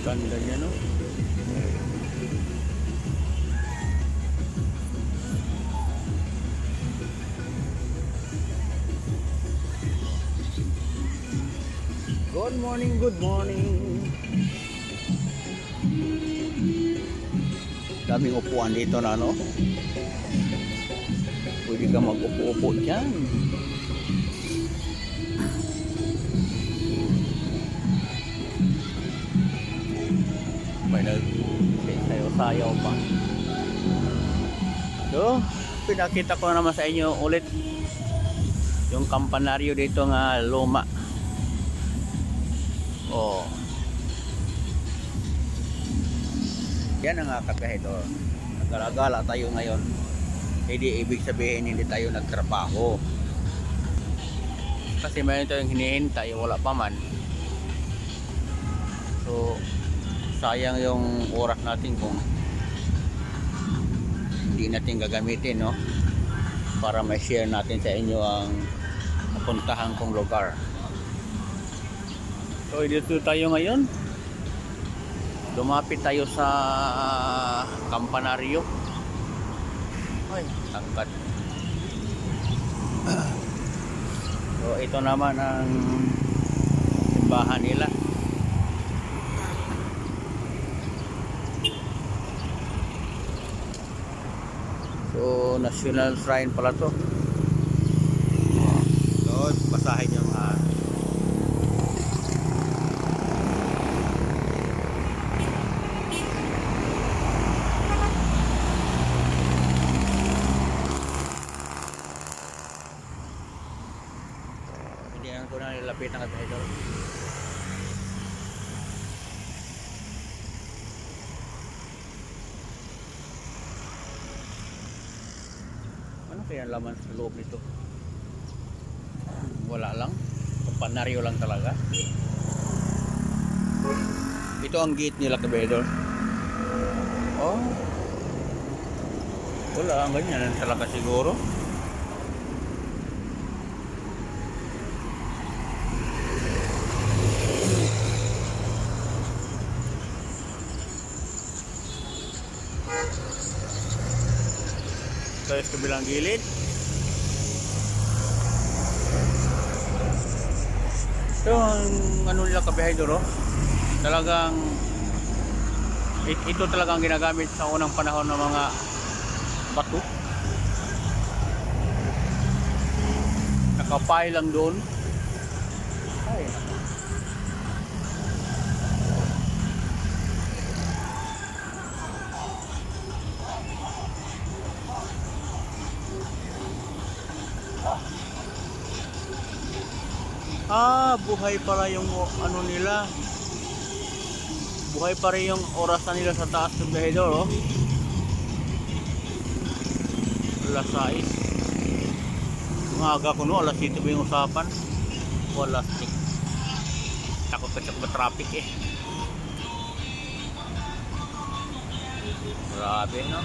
Ganda niya, no? Good morning, good morning. Daming upuan dito na, no? Pwede ka mag-upo-upo dyan. May nagsayaw-sayaw pa. So, pinakita ko naman sa inyo ulit yung kampanaryo dito nga luma. Oh. Yan ang kakahito. Nagala-gala tayo ngayon. Hindi ibig sabihin hindi tayo nagtrabaho. Kasi mayroon tayong hinihintay, wala pa man. So, sayang yung oras natin kung hindi natin gagamitin, no? Para ma-share natin sa inyo ang napuntahan kong lugar. So, dito tayo ngayon. Lumapit tayo sa kampanaryo. Ay, tangkat. So, ito naman ang simbahan nila. So, National Shrine pala to. So, basahin nyo mga hindi naman ko na nilapitan ka tayo. Ano kaya laman sa loob nito? Wala lang. Kampanaryo lang talaga. Ito ang gate nila, kabedor. Oh. Wala, ang ganyan talaga siguro. Tayo sa kabilang gilid. Ito ang ano nila kabehedor, oh. Talagang ito talagang ginagamit sa unang panahon ng mga bato. Nakapay lang doon. Ay. Ah, buhay pala yung ano nila. Buhay pa rin yung orasan nila sa taas ng behedor, oh. Alas 6. Mga aga ko no, alas 7 ba yung usapan? O alas 6. Takot ka sa traffic eh. Grabe, no?